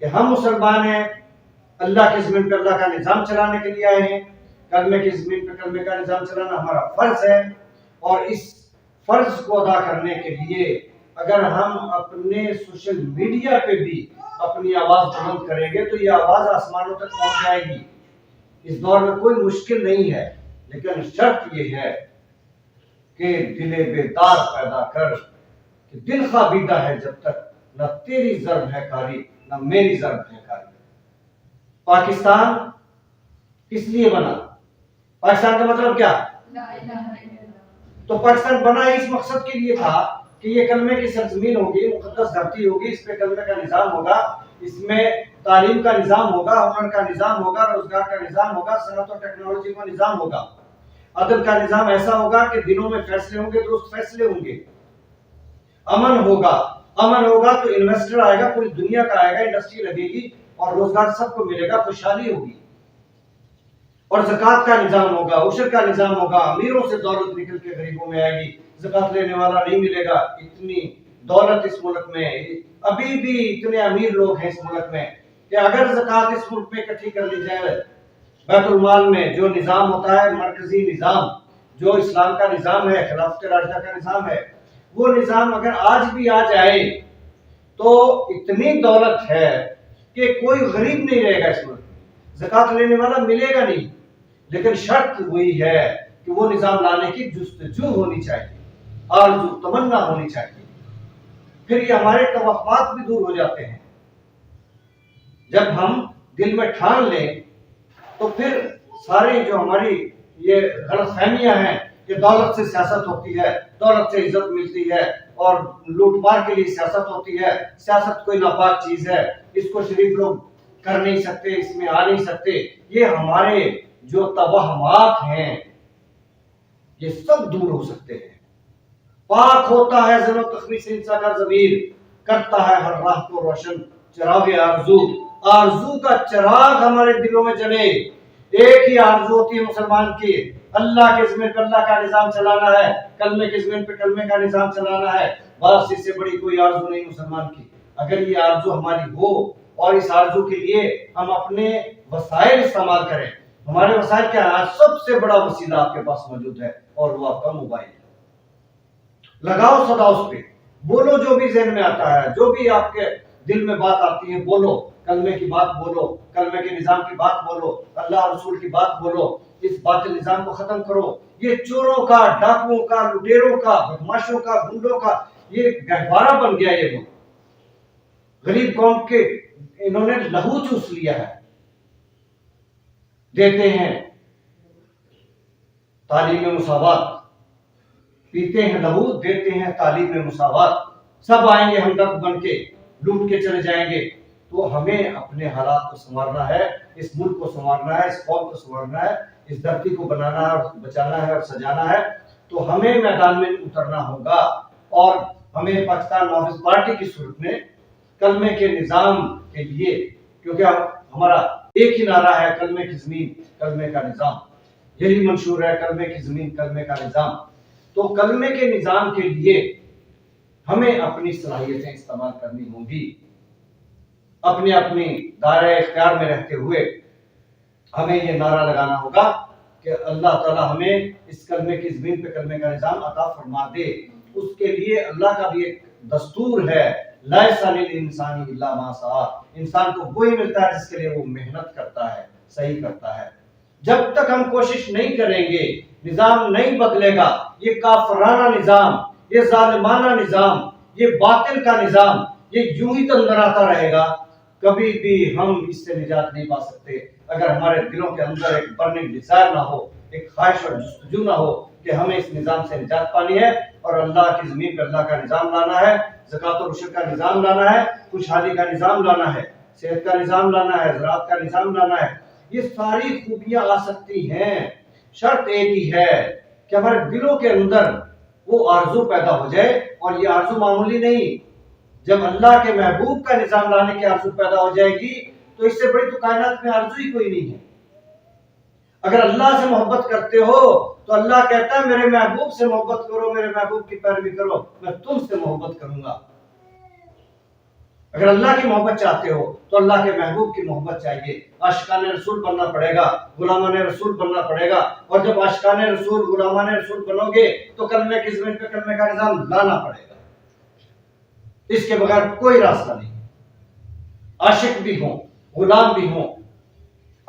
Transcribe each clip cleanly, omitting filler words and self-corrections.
کہ ہم مسلمان ہیں، اللہ کی زمین پہ اللہ کا نظام چلانے کے لیے آئے ہیں، کلمے کی زمین پہ کلمے کا نظام چلانا ہمارا فرض ہے، اور اس فرض کو ادا کرنے کے لیے اگر ہم اپنے سوشل میڈیا پہ بھی اپنی آواز بلند کریں گے تو یہ آواز آسمانوں تک پہنچ جائے گی۔ اس دور میں کوئی مشکل نہیں ہے، لیکن شرط یہ ہے کہ دل بیدار پیدا کر، کہ دل خوابیدہ ہے جب تک نہ تیری ضرب ہے کاری نہ میری ضرب ہے کاری۔ پاکستان کس لیے بنا؟ پاکستان کا مطلب کیا؟ تو پاکستان بنا اس مقصد کے لیے تھا کہ یہ کلمے کی سرزمین ہوگی، مقدس دھرتی ہوگی، اس پہ کلمے کا نظام ہوگا، اس میں تعلیم کا نظام ہوگا، ہنر کا نظام ہوگا، روزگار کا نظام ہوگا، صنعت اور ٹیکنالوجی کا نظام ہوگا، عدل کا نظام ایسا ہوگا کہ دنوں میں فیصلے ہوں گے، درست فیصلے ہوں گے، امن ہوگا تو انویسٹر آئے گا، پوری دنیا کا آئے گا، انڈسٹری لگے گی اور روزگار سب کو ملے گا، خوشحالی ہوگی، اور زکوٰۃ کا نظام ہوگا، عشر کا نظام ہوگا، امیروں سے دولت نکل کے غریبوں میں آئے گی، زکوٰۃ لینے والا نہیں ملے گا۔ اتنی دولت اس ملک میں، ابھی بھی اتنے امیر لوگ ہیں اس ملک میں کہ اگر زکوٰۃ اس ملک میں اکٹھی کر لی جائے، بیت المال میں جو نظام ہوتا ہے، مرکزی نظام جو اسلام کا نظام ہے، خلافت راشدہ کا نظام ہے، وہ نظام اگر آج بھی آ جائے تو اتنی دولت ہے کہ کوئی غریب نہیں رہے گا اس ملک میں، زکوٰۃ لینے والا ملے گا نہیں، لیکن شرط وہی ہے کہ وہ نظام لانے کی جستجو ہونی چاہیے، آرزو تمنا ہونی چاہیے، پھر یہ ہمارے توقعات بھی دور ہو جاتے ہیں۔ جب ہم دل میں ٹھان لیں تو پھر ساری جو ہماری یہ غلط فہمیاں ہیں کہ دولت سے سیاست ہوتی ہے، دولت سے عزت ملتی ہے اور لوٹ مار کے لیے سیاست ہوتی ہے، سیاست کوئی ناپاک چیز ہے، اس کو شریف لوگ کر نہیں سکتے، اس میں آ نہیں سکتے، یہ ہمارے جو توہمات ہیں یہ سب دور ہو سکتے ہیں۔ پاک ہوتا ہے ظن و تخمی سے انسان کا ضمیر، کرتا ہے ہر راہ کو روشن چراغ آرزو، آرزو کا چراغ ہمارے دلوں میں جلے۔ ایک ہی آرزو ہوتی ہے مسلمان کی، اللہ کے زمین پہ اللہ کا نظام چلانا ہے، کلمے کے زمین پہ کلمے کا نظام چلانا ہے، بس اس سے بڑی کوئی آرزو نہیں مسلمان کی۔ اگر یہ آرزو ہماری ہو اور اس آرزو کے لیے ہم اپنے وسائل استعمال کریں، ہمارے وسائل کیا ہے؟ سب سے بڑا وسیلہ آپ کے پاس موجود ہے اور وہ آپ کا موبائل ہے۔ لگاؤ صدا اس پہ، بولو جو بھی ذہن میں آتا ہے، جو بھی آپ کے دل میں بات آتی ہے بولو، کلمے کی بات بولو، کلمے کے نظام کی بات بولو، اللہ رسول کی بات بولو، اس باطل نظام کو ختم کرو۔ یہ چوروں کا، ڈاکوؤں کا، لٹیروں کا، بدماشوں کا، گنڈوں کا یہ گہوارہ بن گیا، یہ لوگ غریب قوم کے انہوں نے لہو چوس لیا ہے۔ دیتے ہیں تعلیم مساوات، پیتے ہیں لہو، دیتے ہیں تعلیم مساوات، سب آئیں گے ہمدرد بن کے، لوٹ کے چلے جائیں گے۔ تو ہمیں اپنے حالات کو سنوارنا ہے، اس ملک کو سنوارنا ہے، اس قوم کو سنوارنا ہے، اس دھرتی کو بنانا ہے اور بچانا ہے اور سجانا ہے، تو ہمیں میدان میں اترنا ہوگا، اور ہمیں پاکستان محافظ پارٹی کی صورت میں کلمے کے نظام کے لیے، کیونکہ ہمارا ایک ہی نعرہ ہے، کلمے کی زمین کلمے کا نظام، یہی منشور ہے، کلمے کی زمین کلمے کا نظام۔ تو کلمے کے نظام کے لیے ہمیں اپنی صلاحیتیں استعمال کرنی ہوں گی، اپنی دائرہ اختیار میں رہتے ہوئے ہمیں یہ نعرہ لگانا ہوگا کہ اللہ تعالیٰ ہمیں اس کلمے کی زمین پہ کلمے کا نظام عطا فرما دے۔ اس کے لیے اللہ کا بھی ایک دستور ہے، لیس للانسان الا ما سعی، انسان کو وہی ملتا ہے جس کے لیے وہ محنت کرتا ہے، صحیح کرتا ہے۔ جب تک ہم کوشش نہیں کریں گے، نظام نہیں بدلے گا، یہ کافرانہ نظام، یہ ظالمانہ نظام، یہ باطل کا نظام، یہ یوں ہی تندراتا رہے گا، کبھی بھی ہم اس سے نجات نہیں پا سکتے اگر ہمارے دلوں کے اندر ایک برننگ ڈیزائر نہ ہو، ایک خواہش اور جستجو نہ ہو کہ ہمیں اس نظام سے نجات پانی ہے اور اللہ کی زمین پہ اللہ کا نظام لانا ہے، زکوٰۃ و عشر کا نظام لانا ہے، خوشحالی کا نظام لانا ہے، صحت کا نظام لانا ہے، زراعت کا نظام لانا ہے۔ یہ ساری خوبیاں آ سکتی ہیں، شرط ایک ہی ہے کہ ہمارے دلوں کے اندر وہ آرزو پیدا ہو جائے، اور یہ آرزو معمولی نہیں، جب اللہ کے محبوب کا نظام لانے کی آرزو پیدا ہو جائے گی تو اس سے بڑی تو کائنات میں آرزو ہی کوئی نہیں ہے۔ اگر اللہ سے محبت کرتے ہو تو اللہ کہتا ہے میرے محبوب سے محبت کرو، میرے محبوب کی پیروی کرو، میں تم سے محبت کروں گا۔ اگر اللہ کی محبت چاہتے ہو تو اللہ کے محبوب کی محبت چاہیے، عاشقان رسول بننا پڑے گا، غلامان رسول بننا پڑے گا، اور جب عاشقان رسول غلامان رسول بنو گے تو کلمے کی زمین پہ کلمے کا نظام لانا پڑے گا، اس کے بغیر کوئی راستہ نہیں۔ عاشق بھی ہوں، غلام بھی ہوں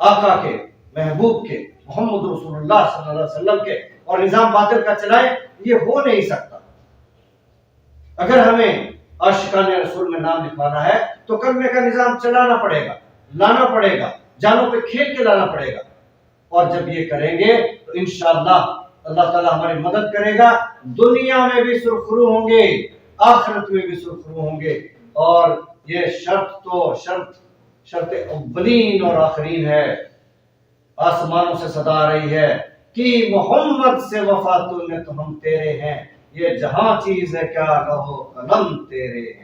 آقا کے، محبوب کے، محمد رسول اللہ صلی اللہ علیہ وسلم کے، اور نظام باطل کا چلائے، یہ ہو نہیں سکتا۔ اگر ہمیں عاشقان رسول میں نام لکھوانا ہے تو کلمے کا نظام چلانا پڑے گا، لانا پڑے گا، جانوں پہ کھیل کے لانا پڑے گا، اور جب یہ کریں گے تو انشاءاللہ اللہ تعالیٰ ہماری مدد کرے گا، دنیا میں بھی سرخرو ہوں گے، آخرت میں بھی سرخرو ہوں گے۔ اور یہ شرط اولین اور آخرین ہے، آسمانوں سے صدا آ رہی ہے کہ محمد سے وفا تو میں تو ہم تیرے ہیں، یہ جہاں چیز ہے کیا لوح قلم تیرے ہیں۔